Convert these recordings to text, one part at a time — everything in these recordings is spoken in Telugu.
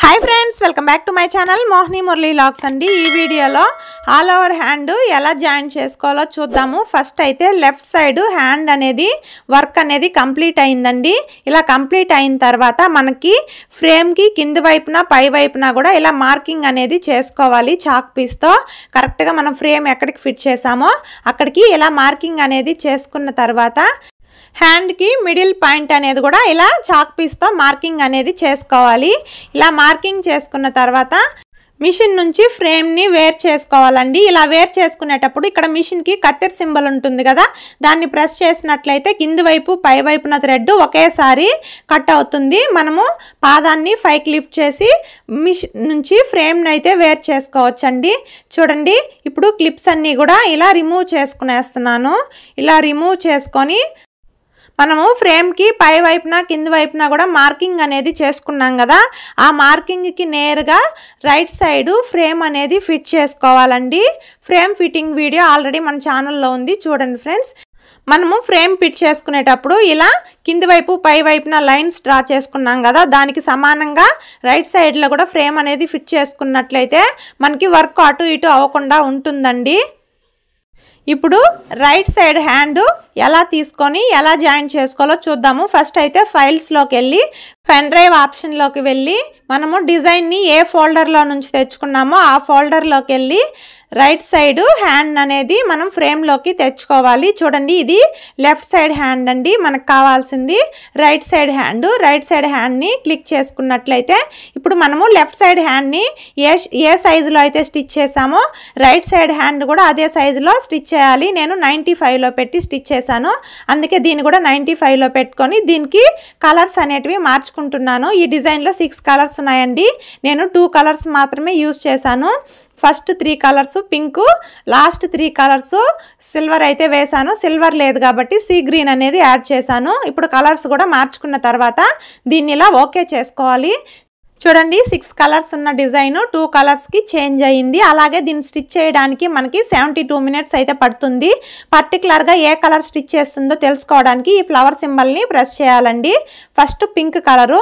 Hi friends welcome back to my channel Mohini Murali vlogs अंडी ई वीडियोलो ऑल ओवर हैंड ఎలా జాయిన్ చేసుకోవాలో చూద్దాము। ఫస్ట్ అయితే లెఫ్ట్ సైడ్ హ్యాండ్ అనేది వర్క్ అనేది కంప్లీట్ అయ్యిందండి। ఇలా కంప్లీట్ అయిన తర్వాత మనకి ఫ్రేమ్ కి కింద వైపున పై వైపున కూడా ఇలా మార్కింగ్ అనేది చేసుకోవాలి। చాక్ పీస్ తో కరెక్ట్ గా మనం ఫ్రేమ్ ఎక్కడికి ఫిట్ చేసామో అక్కడికి ఇలా మార్కింగ్ అనేది చేసుకున్న తర్వాత హ్యాండ్ కి మిడిల్ పాయింట్ అనేది కూడా ఇలా చాక్ పీస్ తో మార్కింగ్ అనేది చేసుకోవాలి। ఇలా మార్కింగ్ చేసుకున్న తర్వాత మిషన్ నుంచి ఫ్రేమ్ ని వేర్ చేసుకోవాలండి। ఇలా వేర్ చేసుకునేటప్పుడు ఇక్కడ మిషన్ కి కత్తెర సింబల్ ఉంటుంది కదా, దాన్ని ప్రెస్ చేసినట్లయితే కింది వైపు పై వైపున థ్రెడ్ ఒకేసారి కట్ అవుతుంది। మనము పాదాన్ని పైకి లిఫ్ట్ చేసి మిషన్ నుంచి ఫ్రేమ్ ని అయితే వేర్ చేసుకోవచ్చండి। చూడండి ఇప్పుడు క్లిప్స్ అన్ని కూడా ఇలా రిమూవ్ చేసుకునేస్తున్నాను। ఇలా రిమూవ్ చేసుకొని మనము ఫ్రేమ్ కి పై వైపున కింది వైపున కూడా మార్కింగ్ అనేది చేసుకున్నాం కదా, ఆ మార్కింగ్ కి నేరుగా రైట్ సైడ్ ఫ్రేమ్ అనేది ఫిట్ చేసుకోవాలండి। ఫ్రేమ్ ఫిట్టింగ్ వీడియో ఆల్రెడీ మన ఛానల్లో ఉంది, చూడండి ఫ్రెండ్స్। మనము ఫ్రేమ్ ఫిట్ చేసుకునేటప్పుడు ఇలా కింది వైపు పై వైపున లైన్స్ డ్రా చేసుకున్నాం కదా, దానికి సమానంగా రైట్ సైడ్ లో కూడా ఫ్రేమ్ అనేది ఫిట్ చేసుకున్నట్లయితే మనకి వర్క్ అటు ఇటు అవ్వకుండా ఉంటుందండి। ఇప్పుడు రైట్ సైడ్ హ్యాండ్ ఎలా తీసుకొని ఎలా జాయిన్ చేసుకోవాలో చూద్దాము। ఫస్ట్ అయితే ఫైల్స్ లోకి వెళ్ళి పెన్ డ్రైవ్ ఆప్షన్ లోకి వెళ్ళి మనము డిజైన్ ని ఏ ఫోల్డర్ లో నుంచి తెచ్చుకున్నామో ఆ ఫోల్డర్ లోకి వెళ్ళి రైట్ సైడ్ హ్యాండ్ అనేది మనం ఫ్రేమ్ లోకి తెచ్చుకోవాలి। చూడండి ఇది లెఫ్ట్ సైడ్ హ్యాండ్ అండి, మనకు కావాల్సింది right side hand. Right side hand ని క్లిక్ చేసుకున్నట్లయితే ఇప్పుడు మనము లెఫ్ట్ సైడ్ హ్యాండ్ ని ఏ సైజు లో అయితే స్టిచ్ చేసామో రైట్ సైడ్ హ్యాండ్ కూడా అదే సైజు లో స్టిచ్ చేయాలి। నేను 95 లో పెట్టి స్టిచ్ చేశాను, అందుకే దీన్ని కూడా 95 లో పెట్టుకొని దీనికి కలర్స్ అనేటివి మార్చుకుంటున్నాను। ఈ డిజైన్ లో 6 కలర్స్ ఉన్నాయండి, నేను 2 కలర్స్ మాత్రమే యూజ్ చేశాను। First 3 colours pink, last 3 colours silver అయితే వేసాను, సిల్వర్ లేదు కాబట్టి సీ గ్రీన్ అనేది యాడ్ చేశాను। ఇప్పుడు కలర్స్ కూడా మార్చుకున్న తర్వాత దీన్ని ఇలా ఓకే చేసుకోవాలి। చూడండి 6 కలర్స్ ఉన్న డిజైన్ 2 కలర్స్ కి చేంజ్ అయ్యింది। అలాగే దీన్ని స్టిచ్ చేయడానికి మనకి 72 మినిట్స్ అయితే పడుతుంది। పర్టికులర్ గా ఏ కలర్ స్టిచ్ చేస్తుందో తెలుసుకోవడానికి ఈ ఫ్లవర్ సింబల్ ని ప్రెస్ చేయాలండి। ఫస్ట్ పింక్ కలరు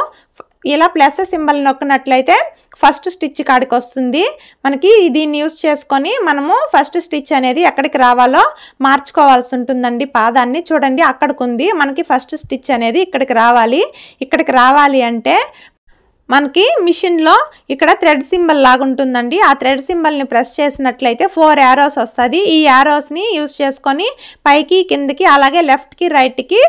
ఇలా ప్లస్ సింబల్ నొక్కినట్లయితే ఫస్ట్ స్టిచ్ కాడికి వస్తుంది మనకి। దీన్ని యూజ్ చేసుకొని మనము ఫస్ట్ స్టిచ్ అనేది ఎక్కడికి రావాలో మార్చుకోవాల్సి ఉంటుందండి పాదాన్ని। చూడండి అక్కడికి ఉంది, మనకి ఫస్ట్ స్టిచ్ అనేది ఇక్కడికి రావాలి। ఇక్కడికి రావాలి అంటే మనకి మిషన్ లో ఇక్కడ థ్రెడ్ సింబల్ లాగా ఉంటుందండి, ఆ థ్రెడ్ సింబల్ ని ప్రెస్ చేసినట్లయితే 4 యారోస్ వస్తుంది। ఈ యారోస్ ని యూజ్ చేసుకొని పైకి కిందకి అలాగే లెఫ్ట్ కి రైట్ కి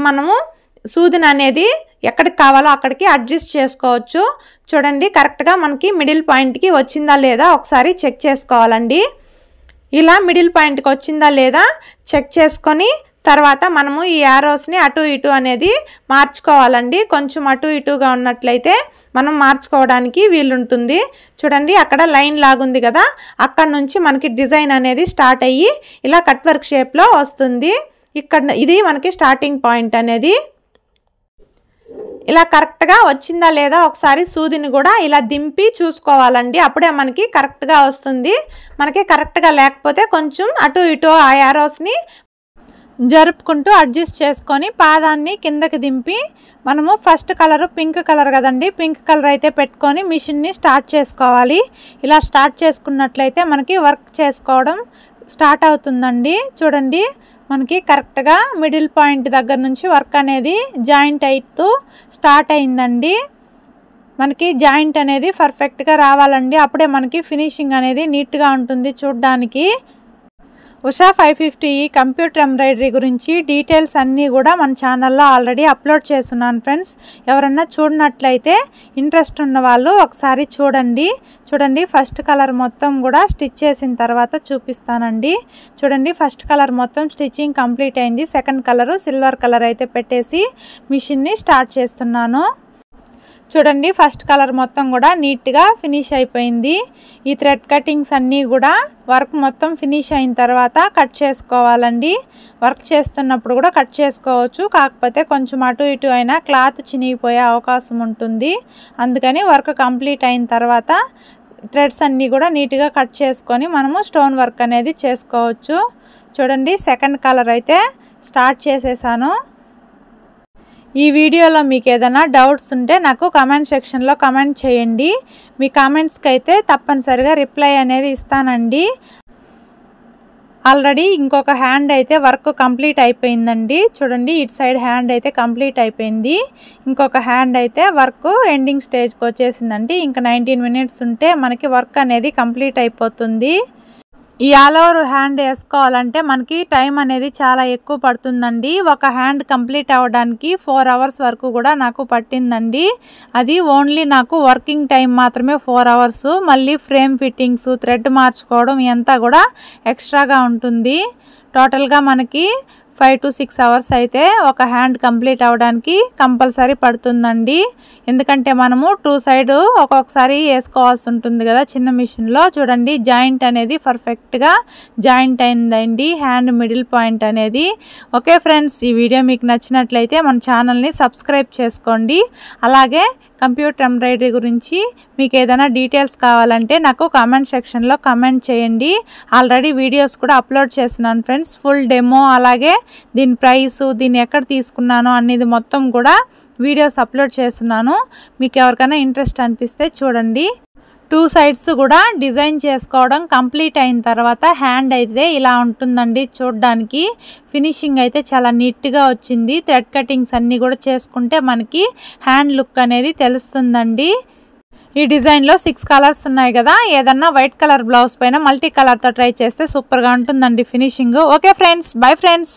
మనము సూదిని అనేది ఎక్కడికి కావాలో అక్కడికి అడ్జస్ట్ చేసుకోవచ్చు। చూడండి కరెక్ట్గా మనకి మిడిల్ పాయింట్కి వచ్చిందా లేదా ఒకసారి చెక్ చేసుకోవాలండి। ఇలా మిడిల్ పాయింట్కి వచ్చిందా లేదా చెక్ చేసుకొని తర్వాత మనము ఈ యారోస్ని అటు ఇటు అనేది మార్చుకోవాలండి। కొంచెం అటు ఇటుగా ఉన్నట్లయితే మనం మార్చుకోవడానికి వీలుంటుంది। చూడండి అక్కడ లైన్ లాగుంది కదా, అక్కడ నుంచి మనకి డిజైన్ అనేది స్టార్ట్ అయ్యి ఇలా కట్ వర్క్ షేప్లో వస్తుంది। ఇక్కడ ఇది మనకి స్టార్టింగ్ పాయింట్ అనేది ఇలా కరెక్ట్గా వచ్చిందా లేదా ఒకసారి సూదిని కూడా ఇలా దింపి చూసుకోవాలండి, అప్పుడే మనకి కరెక్ట్గా వస్తుంది। మనకి కరెక్ట్గా లేకపోతే కొంచెం అటు ఇటు ఆ యారోస్ని జరుపుకుంటూ అడ్జస్ట్ చేసుకొని పాదాన్ని కిందకి దింపి మనము ఫస్ట్ కలర్ పింక్ కలర్ కదండి, పింక్ కలర్ అయితే పెట్టుకొని మిషన్ని స్టార్ట్ చేసుకోవాలి। ఇలా స్టార్ట్ చేసుకున్నట్లయితే మనకి వర్క్ చేసుకోవడం స్టార్ట్ అవుతుందండి। చూడండి మనకి కరెక్ట్గా మిడిల్ పాయింట్ దగ్గర నుంచి వర్క్ అనేది జాయింట్ అవుతూ స్టార్ట్ అయిందండి। మనకి జాయింట్ అనేది పర్ఫెక్ట్గా రావాలండి, అప్పుడే మనకి ఫినిషింగ్ అనేది నీట్గా ఉంటుంది చూడడానికి। ఉషా 550 కంప్యూటర్ ఎంబ్రాయిడరీ గురించి డీటెయిల్స్ అన్నీ కూడా మన ఛానల్లో ఆల్రెడీ అప్లోడ్ చేస్తున్నాను ఫ్రెండ్స్, ఎవరన్నా చూడనట్లయితే ఇంట్రెస్ట్ ఉన్న వాళ్ళు ఒకసారి చూడండి। చూడండి ఫస్ట్ కలర్ మొత్తం కూడా స్టిచ్ చేసిన తర్వాత చూపిస్తానండి। చూడండి ఫస్ట్ కలర్ మొత్తం స్టిచ్చింగ్ కంప్లీట్ అయింది, సెకండ్ కలరు సిల్వర్ కలర్ అయితే పెట్టేసి మిషన్ని స్టార్ట్ చేస్తున్నాను। చూడండి ఫస్ట్ కలర్ మొత్తం కూడా నీట్గా ఫినిష్ అయిపోయింది। ఈ థ్రెడ్ కటింగ్స్ అన్నీ కూడా వర్క్ మొత్తం ఫినిష్ అయిన తర్వాత కట్ చేసుకోవాలండి। వర్క్ చేస్తున్నప్పుడు కూడా కట్ చేసుకోవచ్చు, కాకపోతే కొంచెం అటు ఇటు అయినా క్లాత్ చినిగిపోయే అవకాశం ఉంటుంది, అందుకని వర్క్ కంప్లీట్ అయిన తర్వాత థ్రెడ్స్ అన్నీ కూడా నీట్గా కట్ చేసుకొని మనము స్టోన్ వర్క్ అనేది చేసుకోవచ్చు। చూడండి సెకండ్ కలర్ అయితే స్టార్ట్ చేసేసాను। ఈ వీడియోలో మీకు ఏదైనా డౌట్స్ ఉంటే నాకు కామెంట్ సెక్షన్లో కామెంట్ చేయండి. మీ కామెంట్స్కి అయితే తప్పనిసరిగా రిప్లై అనేది ఇస్తానండి. ఆల్రెడీ ఇంకొక హ్యాండ్ అయితే వర్క్ కంప్లీట్ అయిపోయిందండి. చూడండి, ఇటు సైడ్ హ్యాండ్ అయితే కంప్లీట్ అయిపోయింది. ఇంకొక హ్యాండ్ అయితే వర్క్ ఎండింగ్ స్టేజ్కి వచ్చేసిందండి. ఇంకా 19 మినిట్స్ ఉంటే మనకి వర్క్ అనేది కంప్లీట్ అయిపోతుంది. ఈ ఆల్ ఓవర్ హ్యాండ్ వేసుకోవాలంటే మనకి టైం అనేది చాలా ఎక్కువ పడుతుందండి. ఒక హ్యాండ్ కంప్లీట్ అవ్వడానికి 4 అవర్స్ వరకు కూడా నాకు పట్టిందండి. అది ఓన్లీ నాకు వర్కింగ్ టైం మాత్రమే 4 అవర్స్. మళ్ళీ ఫ్రేమ్ ఫిట్టింగ్స్, థ్రెడ్ మార్చుకోవడం ఇదంతా కూడా ఎక్స్ట్రాగా ఉంటుంది. టోటల్గా మనకి 5 to 6 అవర్స్ అయితే ఒక హ్యాండ్ కంప్లీట్ అవ్వడానికి కంపల్సరీ పడుతుందండి. ఎందుకంటే మనము 2 సైడ్ ఒక్కొక్కసారి వేసుకోవాల్సి ఉంటుంది కదా చిన్న మిషన్లో. చూడండి, జాయింట్ అనేది పర్ఫెక్ట్గా జాయింట్ అయిందండి, హ్యాండ్ మిడిల్ పాయింట్ అనేది. ఓకే ఫ్రెండ్స్, ఈ వీడియో మీకు నచ్చినట్లయితే మన ఛానల్ని సబ్స్క్రైబ్ చేసుకోండి. అలాగే కంప్యూటర్ ఎంబ్రాయిడరీ గురించి మీకు ఏదైనా డీటెయిల్స్ కావాలంటే నాకు కామెంట్ సెక్షన్లో కామెంట్ చేయండి. ఆల్రెడీ వీడియోస్ కూడా అప్లోడ్ చేస్తున్నాను ఫ్రెండ్స్. ఫుల్ డెమో, అలాగే దీని ప్రైస్, దీన్ని ఎక్కడ తీసుకున్నానో అనేది మొత్తం కూడా వీడియోస్ అప్లోడ్ చేస్తున్నాను. మీకు ఎవరికైనా ఇంట్రెస్ట్ అనిపిస్తే చూడండి. 2 సైడ్స్ కూడా డిజైన్ చేసుకోవడం కంప్లీట్ అయిన తర్వాత హ్యాండ్ అయితే ఇలా ఉంటుందండి. చూడడానికి ఫినిషింగ్ అయితే చాలా నీట్గా వచ్చింది. థ్రెడ్ కటింగ్స్ అన్నీ కూడా చేసుకుంటే మనకి హ్యాండ్ లుక్ అనేది తెలుస్తుందండి. ఈ డిజైన్లో 6 కలర్స్ ఉన్నాయి కదా, ఏదన్నా వైట్ కలర్ బ్లౌజ్ పైన మల్టీ కలర్తో ట్రై చేస్తే సూపర్గా ఉంటుందండి finishing. Okay friends, bye friends.